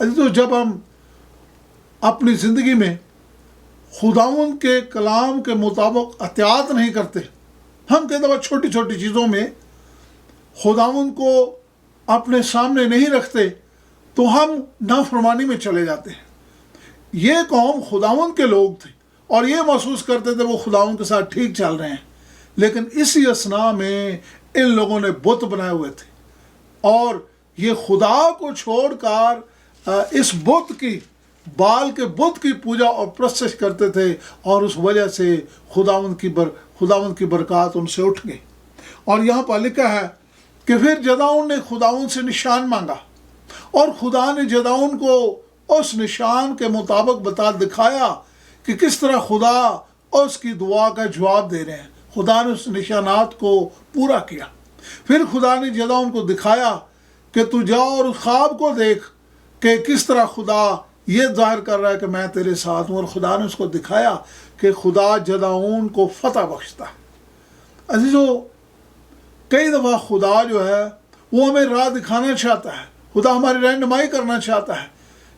تو جب ہم اپنی زندگی میں خداوند کے کلام کے مطابق احتیاط نہیں کرتے، ہم کئی دفعہ چھوٹی چھوٹی چیزوں میں خداوند کو اپنے سامنے نہیں رکھتے تو ہم نافرمانی میں چلے جاتے ہیں۔ یہ قوم خداوند کے لوگ تھے اور یہ محسوس کرتے تھے وہ خداوند کے ساتھ ٹھیک چل رہے ہیں، لیکن اسی اثناء میں ان لوگوں نے بت بنائے ہوئے تھے اور یہ خدا کو چھوڑ کر اس بت کی بال کے بت کی پوجا اور پرستش کرتے تھے، اور اس وجہ سے خداوند کی برکات ان سے اٹھ گئی۔ اور یہاں پر لکھا ہے کہ پھر جدعون نے خداوند سے نشان مانگا اور خدا نے جدعون کو اس نشان کے مطابق دکھایا کہ کس طرح خدا اس کی دعا کا جواب دے رہے ہیں۔ خدا نے اس نشانات کو پورا کیا۔ پھر خدا نے جدعون کو دکھایا کہ تو جا اور اس خواب کو دیکھ کہ کس طرح خدا یہ ظاہر کر رہا ہے کہ میں تیرے ساتھ ہوں، اور خدا نے اس کو دکھایا کہ خدا جدعون کو فتح بخشتا ہے۔ عزیزو، کئی دفعہ خدا جو ہے وہ ہمیں راہ دکھانا چاہتا ہے، خدا ہماری رہنمائی کرنا چاہتا ہے،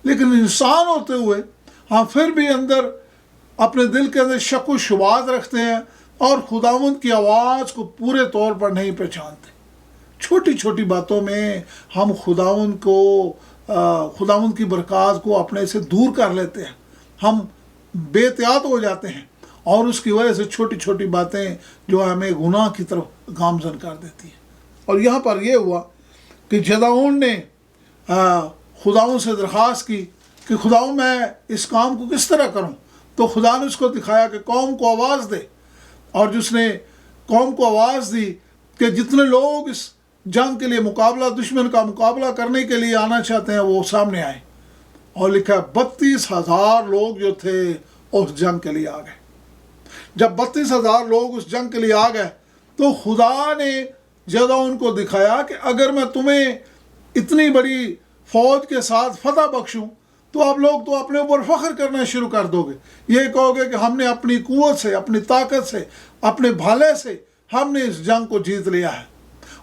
لیکن انسان ہوتے ہوئے ہم پھر بھی اندر اپنے دل کے اندر شک و شبہات رکھتے ہیں اور خداوند کی آواز کو پورے طور پر نہیں پہچانتے۔ چھوٹی چھوٹی باتوں میں ہم خداوند کی برکات کو اپنے سے دور کر لیتے ہیں، ہم بے احتیاط ہو جاتے ہیں، اور اس کی وجہ سے چھوٹی چھوٹی باتیں جو ہمیں گناہ کی طرف گامزن کر دیتی ہیں۔ اور یہاں پر یہ ہوا کہ جدعون نے خداوند سے درخواست کی کہ خداوند میں اس کام کو کس طرح کروں، تو خدا نے اس کو دکھایا کہ قوم کو آواز دے، اور جس نے قوم کو آواز دی کہ جتنے لوگ اس جنگ کے لیے دشمن کا مقابلہ کرنے کے لیے آنا چاہتے ہیں وہ سامنے آئے، اور لکھا 32,000 لوگ جو تھے اس جنگ کے لیے آ گئے۔ جب 32,000 لوگ اس جنگ کے لیے آ گئے تو خدا نے جدعون کو دکھایا کہ اگر میں تمہیں اتنی بڑی فوج کے ساتھ فتح بخشوں تو آپ لوگ تو اپنے اوپر فخر کرنا شروع کر دو گے، یہ کہو گے کہ ہم نے اپنی قوت سے، اپنی طاقت سے، اپنے بھالے سے ہم نے اس جنگ کو جیت لیا ہے۔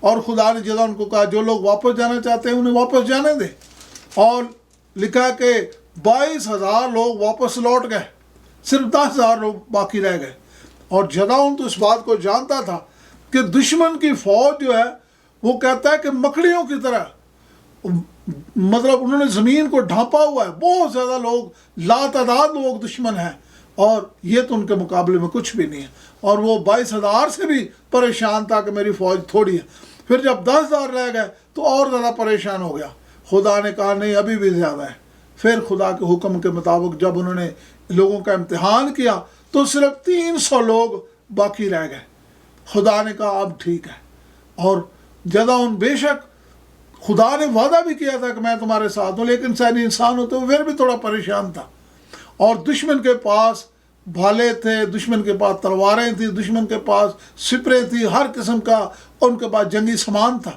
اور خدا نے جدعون کو کہا جو لوگ واپس جانا چاہتے ہیں انہیں واپس جانے دے، اور لکھا کہ 22,000 لوگ واپس لوٹ گئے، صرف 10,000 لوگ باقی رہ گئے۔ اور جدعون تو اس بات کو جانتا تھا کہ دشمن کی فوج جو ہے وہ کہتا ہے کہ مکڑیوں کی طرح، مطلب انہوں نے زمین کو ڈھانپا ہوا ہے، بہت زیادہ لوگ، لاتعداد لوگ دشمن ہیں، اور یہ تو ان کے مقابلے میں کچھ بھی نہیں ہے۔ اور وہ 22,000 سے بھی پریشان تھا کہ میری فوج تھوڑی ہے۔ پھر جب 10,000 رہ گئے تو اور زیادہ پریشان ہو گیا۔ خدا نے کہا نہیں، ابھی بھی زیادہ ہے۔ پھر خدا کے حکم کے مطابق جب انہوں نے لوگوں کا امتحان کیا تو صرف 300 لوگ باقی رہ گئے۔ خدا نے کہا اب ٹھیک ہے۔ اور جدعون، بے شک خدا نے وعدہ بھی کیا تھا کہ میں تمہارے ساتھ ہوں، لیکن انسانی انسان ہوتے ہوئے پھر بھی تھوڑا پریشان تھا، اور دشمن کے پاس بھالے تھے، دشمن کے پاس تلواریں تھیں، دشمن کے پاس سپریں تھیں، ہر قسم کا ان کے پاس جنگی سامان تھا۔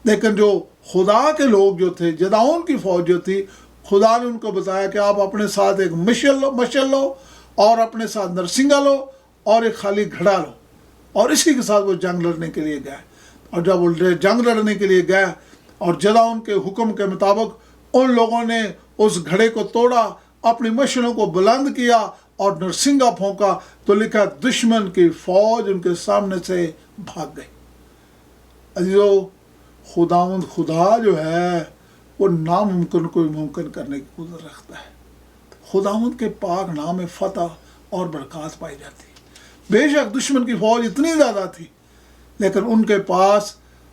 لیکن جو خدا کے لوگ جو تھے، جدعون کی فوج جو تھی، خدا نے ان کو بتایا کہ آپ اپنے ساتھ ایک مشل لو اور اپنے ساتھ نرسنگا لو اور ایک خالی گھڑا لو، اور اسی کے ساتھ وہ جنگ لڑنے کے لیے گئے۔ اور جب وہ جنگ لڑنے کے لیے گئے اور جدعون کے حکم کے مطابق ان لوگوں نے اس گھڑے کو توڑا، اپنی مشلوں کو بلند کیا اور نرسنگا پھونکا، تو لکھا دشمن کی فوج ان کے سامنے سے بھاگ گئی۔ عزیزو، خدا جو ہے وہ ناممکن کو ممکن کرنے کی قدرت رکھتا ہے۔ خداوند کے پاک نام میں فتح اور برکات پائی جاتی ہے۔ بے شک دشمن کی فوج اتنی زیادہ تھی، لیکن ان کے پاس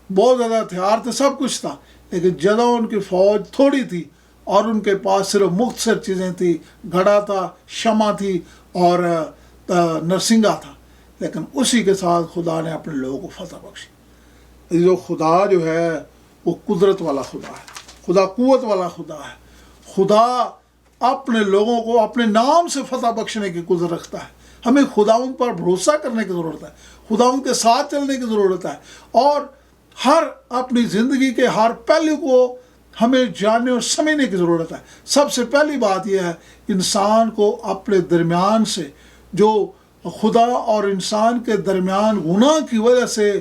بہت زیادہ ہتھیار تھے، سب کچھ تھا، لیکن جدعون کی فوج تھوڑی تھی اور ان کے پاس صرف مختصر چیزیں تھیں، گھڑا تھا، شمع تھی اور نرسنگا تھا، لیکن اسی کے ساتھ خدا نے اپنے لوگوں کو فتح بخشی۔ جو خدا جو ہے وہ قدرت والا خدا ہے، خدا قوت والا خدا ہے۔ خدا اپنے لوگوں کو اپنے نام سے فتح بخشنے کی قدرت رکھتا ہے۔ ہمیں خداوند پر بھروسہ کرنے کی ضرورت ہے، خداوند کے ساتھ چلنے کی ضرورت ہے، اور ہر اپنی زندگی کے ہر پہلو کو ہمیں جاننے اور سمجھنے کی ضرورت ہے۔ سب سے پہلی بات یہ ہے انسان کو اپنے درمیان سے جو خدا اور انسان کے درمیان گناہ کی وجہ سے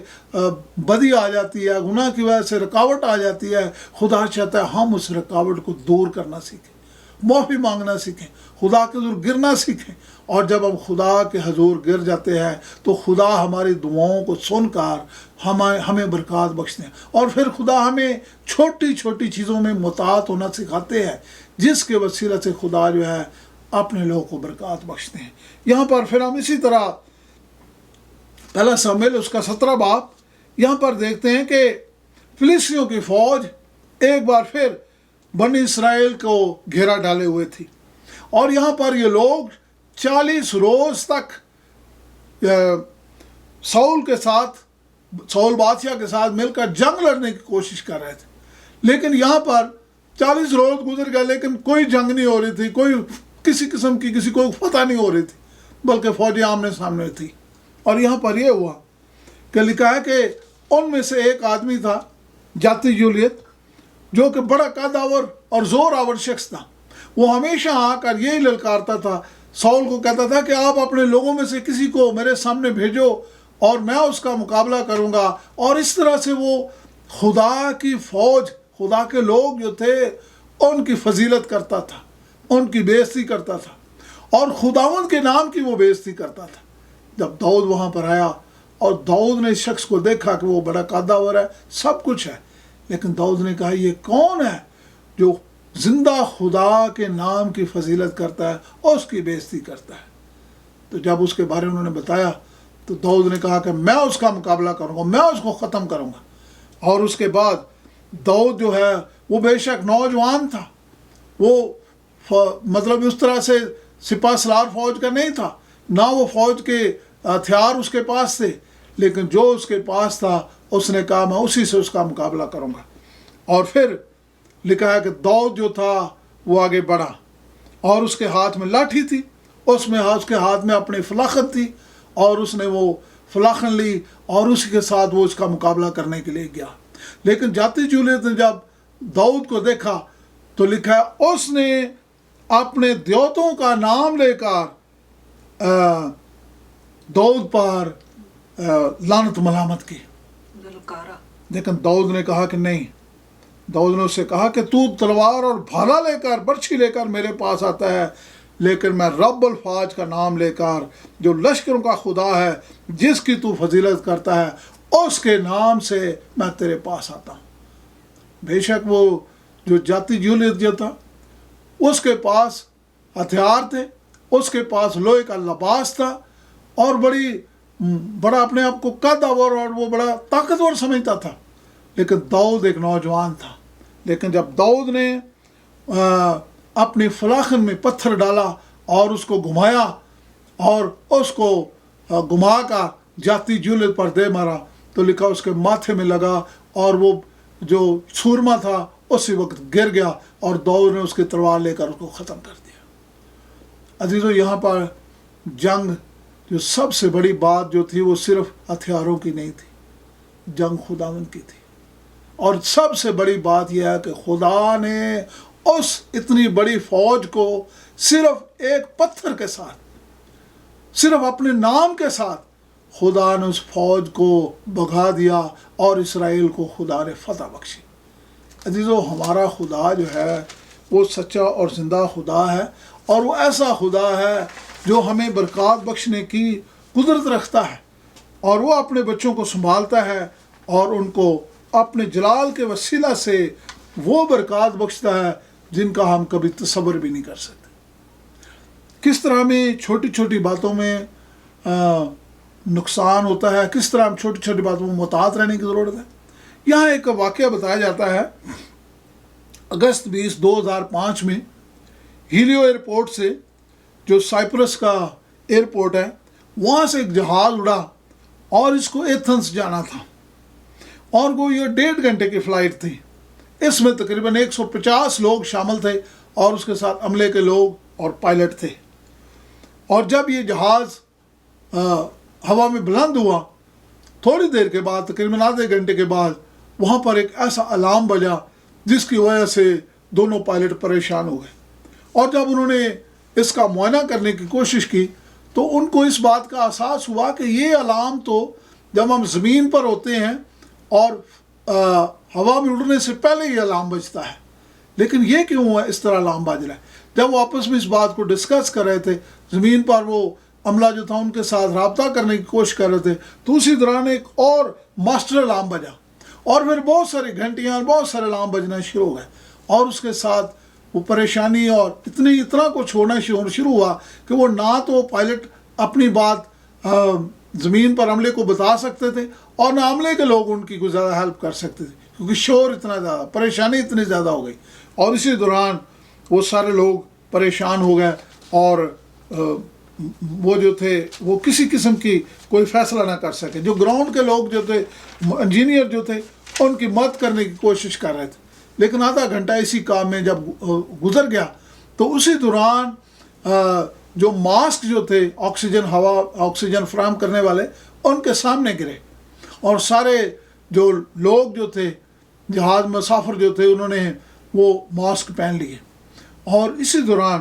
بدی آ جاتی ہے، گناہ کی وجہ سے رکاوٹ آ جاتی ہے، خدا چاہتا ہے ہم اس رکاوٹ کو دور کرنا سیکھیں، معافی مانگنا سیکھیں، خدا کے حضور گرنا سیکھیں۔ اور جب ہم خدا کے حضور گر جاتے ہیں تو خدا ہماری دعاؤں کو سن کر ہمیں برکات بخشتے ہیں، اور پھر خدا ہمیں چھوٹی چھوٹی چیزوں میں مطاعت ہونا سکھاتے ہیں، جس کے وسیلہ سے خدا جو ہے اپنے لوگوں کو برکات بخشتے ہیں۔ یہاں پر پھر ہم اسی طرح پہلا سمویل اس کا 17 باب یہاں پر دیکھتے ہیں کہ فلسطینیوں کی فوج ایک بار پھر بنی اسرائیل کو گھیرا ڈالے ہوئے تھی، اور یہاں پر یہ لوگ 40 روز تک سول بادشاہ کے ساتھ مل کر جنگ لڑنے کی کوشش کر رہے تھے، لیکن یہاں پر 40 روز گزر گئے لیکن کوئی جنگ نہیں ہو رہی تھی، کوئی کسی قسم کی کسی کو فتح نہیں ہو رہی تھی، بلکہ فوجیں آمنے سامنے تھی۔ اور یہاں پر یہ ہوا کہ لکھا ہے کہ ان میں سے ایک آدمی تھا جاتی جولیت، جو کہ بڑا قدآور اور زور آور شخص تھا۔ وہ ہمیشہ آ کر یہی للکارتا تھا، سول کو کہتا تھا کہ آپ اپنے لوگوں میں سے کسی کو میرے سامنے بھیجو اور میں اس کا مقابلہ کروں گا۔ اور اس طرح سے وہ خدا کی فوج، خدا کے لوگ جو تھے ان کی فضیلت کرتا تھا، ان کی بے عزتی کرتا تھا، اور خداوند کے نام کی وہ بے عزتی کرتا تھا۔ جب داؤد وہاں پر آیا اور داؤد نے اس شخص کو دیکھا کہ وہ بڑا قدآور ہے، سب کچھ ہے، لیکن داؤد نے کہا یہ کون ہے جو زندہ خدا کے نام کی فضیلت کرتا ہے اور اس کی بے عزتی کرتا ہے؟ تو جب اس کے بارے میں انہوں نے بتایا تو داؤد نے کہا کہ میں اس کا مقابلہ کروں گا، میں اس کو ختم کروں گا۔ اور اس کے بعد داؤد جو ہے وہ بے شک نوجوان تھا، وہ مطلب اس طرح سے سپاہ سالار فوج کا نہیں تھا، نہ وہ فوج کے ہتھیار اس کے پاس تھے، لیکن جو اس کے پاس تھا اس نے کہا میں اسی سے اس کا مقابلہ کروں گا۔ اور پھر لکھا ہے کہ داؤد جو تھا وہ آگے بڑھا، اور اس کے ہاتھ میں لاٹھی تھی، اس کے ہاتھ میں اپنی فلاخن تھی، اور اس نے وہ فلاخن لی اور اسی کے ساتھ وہ اس کا مقابلہ کرنے کے لیے گیا۔ لیکن جاتی جولیت نے جب داؤد کو دیکھا تو لکھا ہے اس نے اپنے دیوتوں کا نام لے کر داؤد پر لعنت ملامت کی، لیکن داؤد نے کہا کہ نہیں۔ داؤد نے اس سے کہا کہ تو تلوار اور بھالا لے کر، برچھی لے کر میرے پاس آتا ہے، لیکن میں رب الفاج کا نام لے کر، جو لشکروں کا خدا ہے، جس کی تو فضیلت کرتا ہے، اس کے نام سے میں تیرے پاس آتا ہوں۔ بے شک وہ جو جاتی جولیت جو تھا اس کے پاس ہتھیار تھے، اس کے پاس لوہے کا لباس تھا، اور بڑا اپنے آپ کو قدآور اور وہ بڑا طاقتور سمجھتا تھا، لیکن داؤد ایک نوجوان تھا۔ لیکن جب داؤد نے اپنی فلاخن میں پتھر ڈالا اور اس کو گھمایا اور اس کو گھما کر جاتی جولیت پر دے مارا تو لکھا اس کے ماتھے میں لگا، اور وہ جو سورما تھا اسی وقت گر گیا، اور داؤد نے اس کی تلوار لے کر اس کو ختم کر دیا۔ عزیزو، یہاں پر جنگ جو سب سے بڑی بات جو تھی وہ صرف ہتھیاروں کی نہیں تھی، جنگ خداوند کی تھی۔ اور سب سے بڑی بات یہ ہے کہ خدا نے اس اتنی بڑی فوج کو صرف ایک پتھر کے ساتھ، صرف اپنے نام کے ساتھ خدا نے اس فوج کو بھگا دیا، اور اسرائیل کو خدا نے فتح بخشی۔ عزیزو، ہمارا خدا جو ہے وہ سچا اور زندہ خدا ہے، اور وہ ایسا خدا ہے جو ہمیں برکات بخشنے کی قدرت رکھتا ہے، اور وہ اپنے بچوں کو سنبھالتا ہے، اور ان کو اپنے جلال کے وسیلہ سے وہ برکات بخشتا ہے جن کا ہم کبھی تصور بھی نہیں کر سکتے۔ کس طرح ہمیں چھوٹی چھوٹی باتوں میں نقصان ہوتا ہے، کس طرح ہم چھوٹی چھوٹی باتوں میں متعاہد رہنے کی ضرورت ہے۔ یہاں ایک واقعہ بتایا جاتا ہے، اگست 20، 2005 میں ہیلیو ایئرپورٹ سے، جو سائپرس کا ایئرپورٹ ہے، وہاں سے ایک جہاز اڑا اور اس کو ایتھنس جانا تھا، اور وہ یہ 1.5 گھنٹے کی فلائٹ تھی۔ اس میں تقریباً 150 لوگ شامل تھے، اور اس کے ساتھ عملے کے لوگ اور پائلٹ تھے۔ اور جب یہ جہاز ہوا میں بلند ہوا، تھوڑی دیر کے بعد، تقریباً آدھے گھنٹے کے بعد، وہاں پر ایک ایسا الارم بجا جس کی وجہ سے دونوں پائلٹ پریشان ہو گئے۔ اور جب انہوں نے اس کا معائنہ کرنے کی کوشش کی تو ان کو اس بات کا احساس ہوا کہ یہ الارم تو جب ہم زمین پر ہوتے ہیں اور ہوا میں اڑنے سے پہلے یہ الارم بجتا ہے، لیکن یہ کیوں اس طرح الارم بج رہا ہے؟ جب وہ آپس میں اس بات کو ڈسکس کر رہے تھے، زمین پر وہ عملہ جو تھا ان کے ساتھ رابطہ کرنے کی کوشش کر رہے تھے، تو اسی دوران ایک اور ماسٹر الارم بجا، اور پھر بہت ساری گھنٹیاں، بہت سارے الارم بجنا شروع ہو گئے، اور اس کے ساتھ وہ پریشانی اور اتنا کچھ ہونا شروع ہوا کہ وہ نہ تو پائلٹ اپنی بات زمین پر عملے کو بتا سکتے تھے، اور نہ عملے کے لوگ ان کی کوئی زیادہ ہیلپ کر سکتے تھے، کیونکہ شور اتنا زیادہ، پریشانی اتنی زیادہ ہو گئی، اور اسی دوران وہ سارے لوگ پریشان ہو گئے، اور وہ جو تھے وہ کسی قسم کی کوئی فیصلہ نہ کر سکے۔ جو گراؤنڈ کے لوگ جو تھے، انجینئر جو تھے، ان کی مدد کرنے کی کوشش کر رہے تھے، لیکن آدھا گھنٹہ اسی کام میں جب گزر گیا تو اسی دوران جو ماسک جو تھے آکسیجن فراہم کرنے والے، ان کے سامنے گرے، اور سارے جو لوگ جو تھے، جہاز مسافر جو تھے، انہوں نے وہ ماسک پہن لیے، اور اسی دوران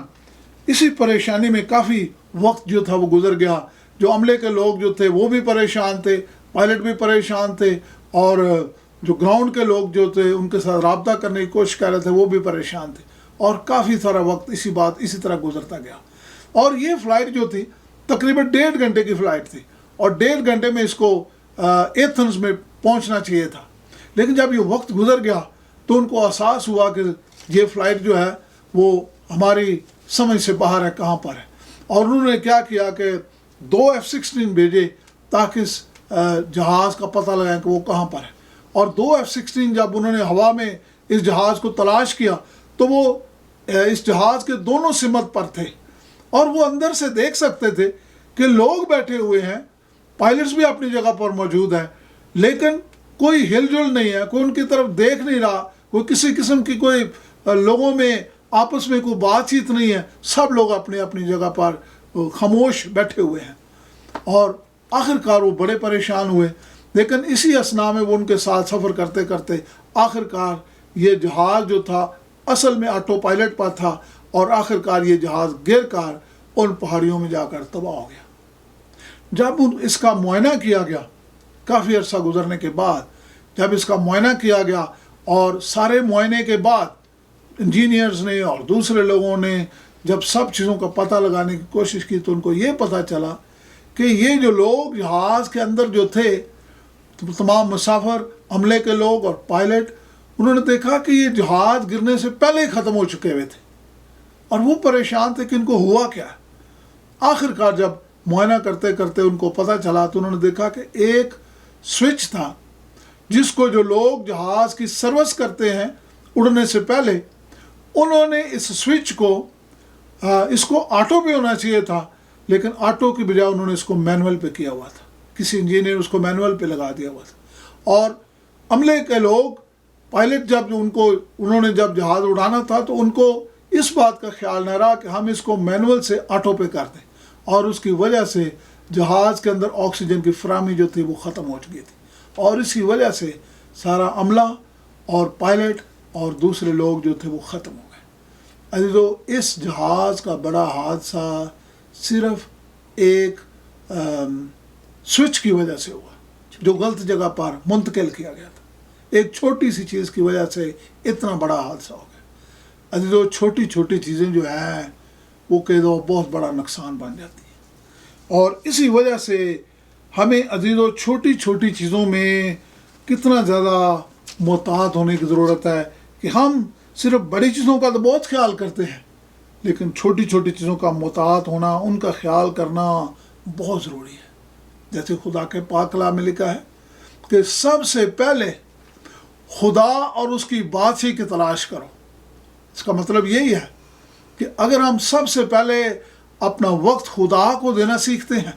اسی پریشانی میں کافی وقت جو تھا وہ گزر گیا۔ جو عملے کے لوگ جو تھے وہ بھی پریشان تھے، پائلٹ بھی پریشان تھے، اور جو گراؤنڈ کے لوگ جو تھے ان کے ساتھ رابطہ کرنے کی کوشش کر رہے تھے وہ بھی پریشان تھے، اور کافی سارا وقت اسی طرح گزرتا گیا۔ اور یہ فلائٹ جو تھی تقریباً 1.5 گھنٹے کی فلائٹ تھی، اور 1.5 گھنٹے میں اس کو ایتھنز میں پہنچنا چاہیے تھا، لیکن جب یہ وقت گزر گیا تو ان کو احساس ہوا کہ یہ فلائٹ جو ہے وہ ہماری سمجھ سے باہر ہے، کہاں پر ہے، اور انہوں نے کیا کیا کہ 2 F-16 بھیجے تاکہ اس جہاز کا پتہ لگائیں کہ وہ کہاں پر ہے، اور 2 F-16 جب انہوں نے ہوا میں اس جہاز کو تلاش کیا تو وہ اس جہاز کے دونوں سمت پر تھے، اور وہ اندر سے دیکھ سکتے تھے کہ لوگ بیٹھے ہوئے ہیں، پائلٹس بھی اپنی جگہ پر موجود ہیں، لیکن کوئی ہل جل نہیں ہے، کوئی ان کی طرف دیکھ نہیں رہا، کوئی کسی قسم کی کوئی لوگوں میں آپس میں کوئی بات چیت نہیں ہے، سب لوگ اپنی اپنی جگہ پر خاموش بیٹھے ہوئے ہیں۔ اور آخرکار وہ بڑے پریشان ہوئے، لیکن اسی اثناء میں وہ ان کے ساتھ سفر کرتے کرتے آخرکار یہ جہاز جو تھا اصل میں آٹو پائلٹ پر تھا، اور آخرکار یہ جہاز گر کر ان پہاڑیوں میں جا کر تباہ ہو گیا۔ جب اس کا معائنہ کیا گیا، کافی عرصہ گزرنے کے بعد جب اس کا معائنہ کیا گیا، اور سارے معائنے کے بعد انجینئرز نے اور دوسرے لوگوں نے جب سب چیزوں کا پتہ لگانے کی کوشش کی، تو ان کو یہ پتہ چلا کہ یہ جو لوگ جہاز کے اندر جو تھے، تمام مسافر، عملے کے لوگ اور پائلٹ، انہوں نے دیکھا کہ یہ جہاز گرنے سے پہلے ہی ختم ہو چکے ہوئے تھے، اور وہ پریشان تھے کہ ان کو ہوا کیا ہے۔ آخرکار جب معائنہ کرتے کرتے ان کو پتہ چلا تو انہوں نے دیکھا کہ ایک سوئچ تھا جس کو جو لوگ جہاز کی سروس کرتے ہیں اڑنے سے پہلے، انہوں نے اس سوئچ کو اس کو آٹو پہ ہونا چاہیے تھا، لیکن آٹو کی بجائے انہوں نے اس کو مینول پہ کیا ہوا تھا، کسی انجینئر اس کو مینول پہ لگا دیا ہوا تھا، اور عملے کے لوگ پائلٹ انہوں نے جب جہاز اڑانا تھا تو ان کو اس بات کا خیال نہ رہا کہ ہم اس کو مینول سے آٹو پہ کر دیں، اور اس کی وجہ سے جہاز کے اندر آکسیجن کی فراہمی جو تھی وہ ختم ہو چکی تھی، اور اسی وجہ سے سارا عملہ اور پائلٹ اور دوسرے لوگ جو تھے وہ ختم ہو گئے۔ عزیزو، اس جہاز کا بڑا حادثہ صرف ایک سوئچ کی وجہ سے ہوا جو غلط جگہ پر منتقل کیا گیا تھا۔ ایک چھوٹی سی چیز کی وجہ سے اتنا بڑا حادثہ ہو گیا۔ عزیزو، چھوٹی چھوٹی چیزیں جو ہیں وہ کہہ دو بہت بڑا نقصان بن جاتی ہیں، اور اسی وجہ سے ہمیں عزیزو چھوٹی چھوٹی چیزوں میں کتنا زیادہ محتاط ہونے کی ضرورت ہے کہ ہم صرف بڑی چیزوں کا تو بہت خیال کرتے ہیں، لیکن چھوٹی چھوٹی چیزوں کا محتاط ہونا، ان کا خیال کرنا بہت ضروری ہے۔ جیسے خدا کے پاک کلام میں لکھا ہے کہ سب سے پہلے خدا اور اس کی بادشاہی کی تلاش کرو۔ اس کا مطلب یہی ہے کہ اگر ہم سب سے پہلے اپنا وقت خدا کو دینا سیکھتے ہیں،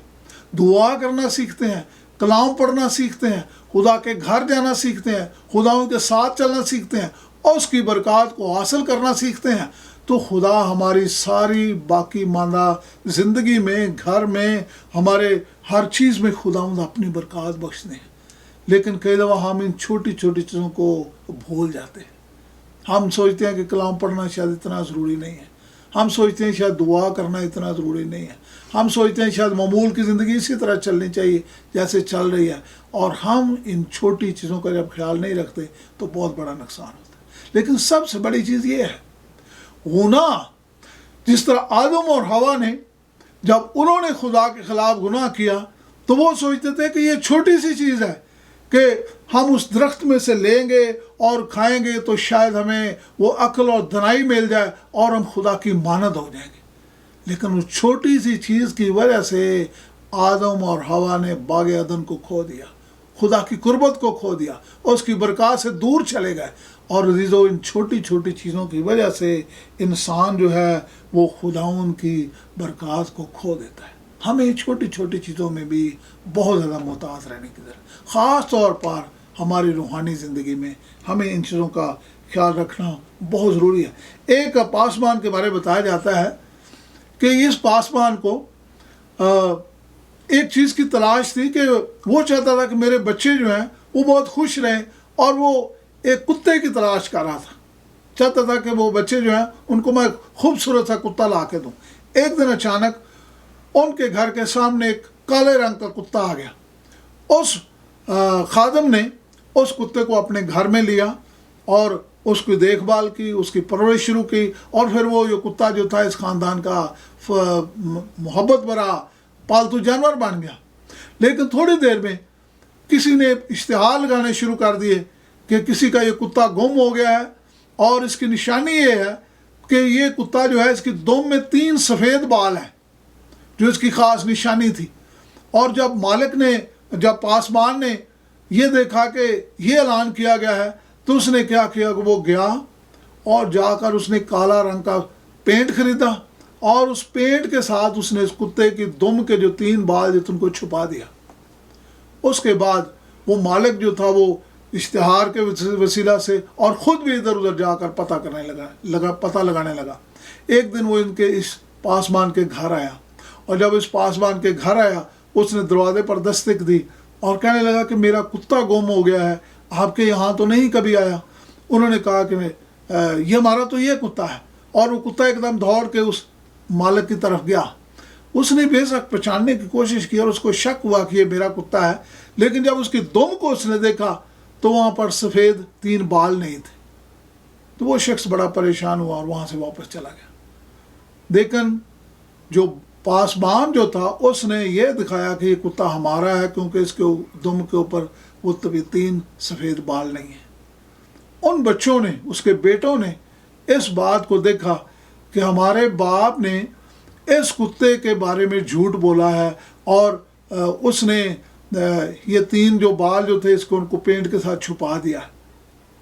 دعا کرنا سیکھتے ہیں، کلام پڑھنا سیکھتے ہیں، خدا کے گھر جانا سیکھتے ہیں، خداؤں کے ساتھ چلنا سیکھتے ہیں، اور اس کی برکات کو حاصل کرنا سیکھتے ہیں، تو خدا ہماری ساری باقی ماندہ زندگی میں، گھر میں، ہمارے ہر چیز میں خداوند اپنی برکات بخشتے ہیں۔ لیکن کئی دفعہ ہم ان چھوٹی چھوٹی چیزوں کو بھول جاتے ہیں۔ ہم سوچتے ہیں کہ کلام پڑھنا شاید اتنا ضروری نہیں ہے، ہم سوچتے ہیں شاید دعا کرنا اتنا ضروری نہیں ہے، ہم سوچتے ہیں شاید معمول کی زندگی اسی طرح چلنی چاہیے جیسے چل رہی ہے، اور ہم ان چھوٹی چیزوں کا جب خیال نہیں رکھتے تو بہت بڑا نقصان ہوتا ہے۔ لیکن سب سے بڑی چیز یہ ہے گناہ، جس طرح آدم اور حوا نے جب انہوں نے خدا کے خلاف گناہ کیا تو وہ سوچتے تھے کہ یہ چھوٹی سی چیز ہے کہ ہم اس درخت میں سے لیں گے اور کھائیں گے تو شاید ہمیں وہ عقل اور دانائی مل جائے اور ہم خدا کی مانند ہو جائیں گے، لیکن اس چھوٹی سی چیز کی وجہ سے آدم اور حوا نے باغ عدن کو کھو دیا، خدا کی قربت کو کھو دیا، اس کی برکات سے دور چلے گئے۔ اور عزیزو، ان چھوٹی چھوٹی چیزوں کی وجہ سے انسان جو ہے وہ خداوند کی برکات کو کھو دیتا ہے۔ ہمیں چھوٹی چھوٹی چیزوں میں بھی بہت زیادہ محتاط رہنے کی ضرورت ہے، خاص طور پر ہماری روحانی زندگی میں ہمیں ان چیزوں کا خیال رکھنا بہت ضروری ہے۔ ایک پاسبان کے بارے میں بتایا جاتا ہے کہ اس پاسبان کو ایک چیز کی تلاش تھی کہ وہ چاہتا تھا کہ میرے بچے جو ہیں وہ بہت خوش رہیں، اور وہ ایک کتے کی تلاش کر رہا تھا، چاہتا تھا کہ وہ بچے جو ہیں ان کو میں خوبصورت سا کتا لا کے دوں۔ ایک دن اچانک ان کے گھر کے سامنے ایک کالے رنگ کا کتا آ گیا۔ اس خادم نے اس کتے کو اپنے گھر میں لیا اور اس کی دیکھ بھال کی، اس کی پرورش شروع کی، اور پھر وہ جو کتا جو تھا اس خاندان کا محبت بھرا پالتو جانور بن گیا۔ لیکن تھوڑی دیر میں کسی نے اشتہار لگانے شروع کر دیے کہ کسی کا یہ کتا گم ہو گیا ہے، اور اس کی نشانی یہ ہے کہ یہ کتا جو ہے اس کی دم میں 3 سفید بال ہیں جو اس کی خاص نشانی تھی۔ اور جب پاسبان نے یہ دیکھا کہ یہ اعلان کیا گیا ہے تو اس نے کیا کیا کہ وہ گیا اور جا کر اس نے کالا رنگ کا پینٹ خریدا، اور اس پینٹ کے ساتھ اس نے اس کتے کی دم کے جو 3 بال جو ان کو چھپا دیا۔ اس کے بعد وہ مالک جو تھا وہ اشتہار کے وسیلہ سے اور خود بھی ادھر ادھر جا کر پتہ لگانے لگا۔ ایک دن وہ ان کے اس پاسبان کے گھر آیا، اور جب اس پاسبان کے گھر آیا اس نے دروازے پر دستک دی اور کہنے لگا کہ میرا کتا گم ہو گیا ہے، آپ کے یہاں تو نہیں کبھی آیا۔ انہوں نے کہا کہ یہ ہمارا تو یہ کتا ہے، اور وہ کتا ایک دم دوڑ کے اس مالک کی طرف گیا۔ اس نے بے شک پہچاننے کی کوشش کی اور اس کو شک ہوا کہ یہ میرا کتا ہے، لیکن جب اس کی دم کو اس نے دیکھا تو وہاں پر سفید 3 بال نہیں تھے، تو وہ شخص بڑا پریشان ہوا اور وہاں سے واپس چلا گیا۔ لیکن جو پاسبان جو تھا اس نے یہ دکھایا کہ یہ کتا ہمارا ہے، کیونکہ اس کے دم کے اوپر وہ تبھی 3 سفید بال نہیں ہیں۔ ان بچوں نے، اس کے بیٹوں نے اس بات کو دیکھا کہ ہمارے باپ نے اس کتے کے بارے میں جھوٹ بولا ہے، اور اس نے یہ 3 جو بال جو تھے اس کو ان کو پینٹ کے ساتھ چھپا دیا۔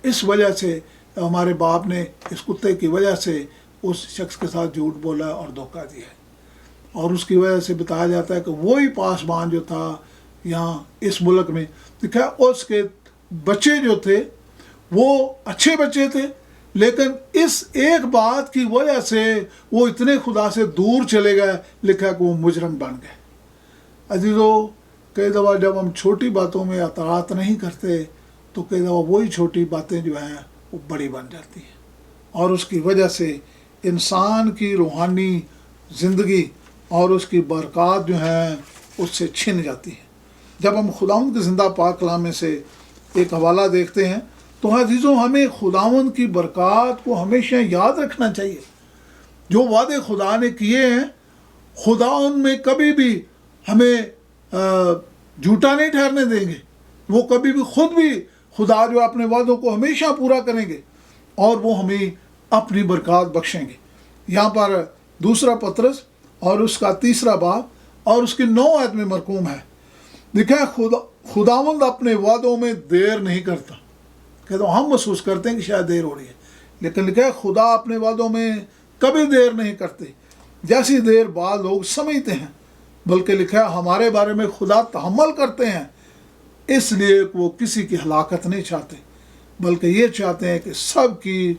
اس وجہ سے ہمارے باپ نے اس کتے کی وجہ سے اس شخص کے ساتھ جھوٹ بولا اور دھوکہ دیا، اور اس کی وجہ سے بتایا جاتا ہے کہ وہی پاسبان جو تھا یہاں اس ملک میں دیکھا، اس کے بچے جو تھے وہ اچھے بچے تھے، لیکن اس ایک بات کی وجہ سے وہ اتنے خدا سے دور چلے گئے، لکھا کہ وہ مجرم بن گئے۔ عزیزو، کئی دفعہ جب ہم چھوٹی باتوں میں اطاعت نہیں کرتے تو کئی دفعہ وہی چھوٹی باتیں جو ہیں وہ بڑی بن جاتی ہیں، اور اس کی وجہ سے انسان کی روحانی زندگی اور اس کی برکات جو ہیں اس سے چھن جاتی ہیں۔ جب ہم خداوند کے زندہ پاک کلام میں سے ایک حوالہ دیکھتے ہیں تو عزیزوں، ہمیں خداوند کی برکات کو ہمیشہ یاد رکھنا چاہیے۔ جو وعدے خدا نے کیے ہیں، خدا ان میں کبھی بھی ہمیں جھوٹا نہیں ٹھہرنے دیں گے۔ وہ کبھی بھی خود بھی خدا جو اپنے وعدوں کو ہمیشہ پورا کریں گے، اور وہ ہمیں اپنی برکات بخشیں گے۔ یہاں پر 2 پطرس اور اس کا 3 باب اور اس کی 9 آیت میں مرقوم ہے، دیکھیں خداوند اپنے وعدوں میں دیر نہیں کرتا۔ کہ تو ہم محسوس کرتے ہیں کہ شاید دیر ہو رہی ہے، لیکن لکھا ہے خدا اپنے وعدوں میں کبھی دیر نہیں کرتے جیسی دیر بعض لوگ سمجھتے ہیں، بلکہ لکھا ہے ہمارے بارے میں خدا تحمل کرتے ہیں، اس لیے کہ وہ کسی کی ہلاکت نہیں چاہتے، بلکہ یہ چاہتے ہیں کہ سب کی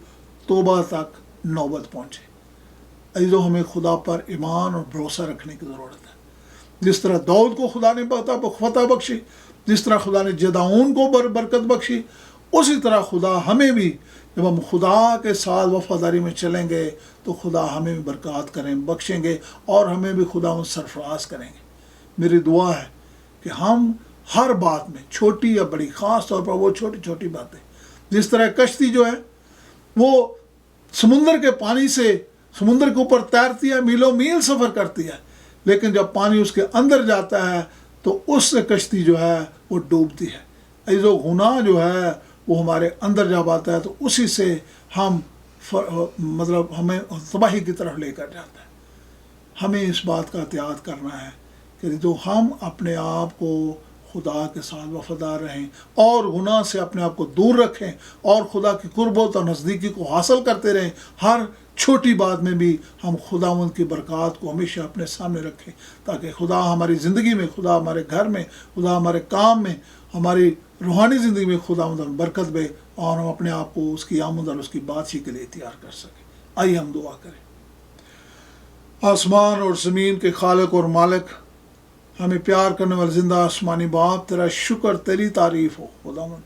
توبہ تک نوبت پہنچے۔ عزیزو، ہمیں خدا پر ایمان اور بھروسہ رکھنے کی ضرورت ہے۔ جس طرح داؤد کو خدا نے فتح بخشی، جس طرح خدا نے جدعون کو برکت بخشی، اسی طرح خدا ہمیں بھی جب ہم خدا کے ساتھ وفاداری میں چلیں گے تو خدا ہمیں بھی برکات کریں بخشیں گے اور ہمیں بھی خدا ان سرفراز کریں گے۔ میری دعا ہے کہ ہم ہر بات میں چھوٹی یا بڑی، خاص طور پر وہ چھوٹی چھوٹی باتیں، جس طرح کشتی جو ہے وہ سمندر کے پانی سے سمندر کے اوپر تیرتی ہے، میلوں میل سفر کرتی ہے، لیکن جب پانی اس کے اندر جاتا ہے تو اس سے کشتی جو ہے وہ ڈوبتی ہے۔ عزیز و گناہ جو ہے وہ ہمارے اندر جب آتا ہے تو اسی سے ہم ہمیں تباہی کی طرف لے کر جاتا ہے۔ ہمیں اس بات کا احتیاط کرنا ہے کہ جو ہم اپنے آپ کو خدا کے ساتھ وفادار رہیں اور گناہ سے اپنے آپ کو دور رکھیں اور خدا کی قربت اور نزدیکی کو حاصل کرتے رہیں۔ ہر چھوٹی بات میں بھی ہم خداوند کی برکات کو ہمیشہ اپنے سامنے رکھیں، تاکہ خدا ہماری زندگی میں، خدا ہمارے گھر میں، خدا ہمارے کام میں، ہماری روحانی زندگی میں خداوند ہمیں برکت دے اور ہم اپنے آپ کو اس کی آمد اور اس کی بادشاہی کے لیے تیار کر سکیں۔ آئیے ہم دعا کریں۔ آسمان اور زمین کے خالق اور مالک، ہمیں پیار کرنے والے زندہ آسمانی باپ، تیرا شکر، تیری تعریف ہو خداوند،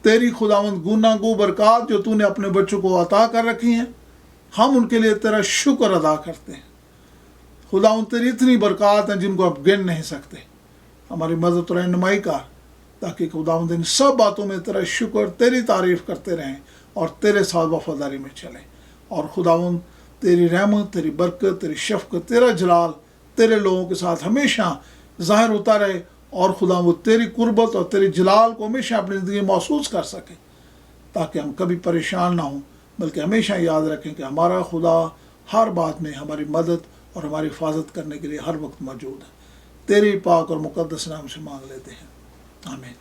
تیری خداوند گناہ گو برکات جو تو نے اپنے بچوں کو عطا کر رکھی ہیں، ہم ان کے لیے تیرا شکر ادا کرتے ہیں۔ خداوند تیری اتنی برکات ہیں جن کو آپ گن نہیں سکتے۔ ہماری مدد اور رہنمائی کر، تاکہ خداوند ان سب باتوں میں تیرا شکر، تیری تعریف کرتے رہیں اور تیرے ساتھ وفاداری میں چلیں، اور خداوند تیری رحمت، تیری برکت، تیری شفقت، تیرا جلال تیرے لوگوں کے ساتھ ہمیشہ ظاہر ہوتا رہے، اور خداوند تیری قربت اور تیری جلال کو ہمیشہ اپنی زندگی میں محسوس کر سکیں، تاکہ ہم کبھی پریشان نہ ہوں، بلکہ ہمیشہ یاد رکھیں کہ ہمارا خدا ہر بات میں ہماری مدد اور ہماری حفاظت کرنے کے لیے ہر وقت موجود ہے۔ تیری پاک اور مقدس نام سے مانگ لیتے ہیں، آمین۔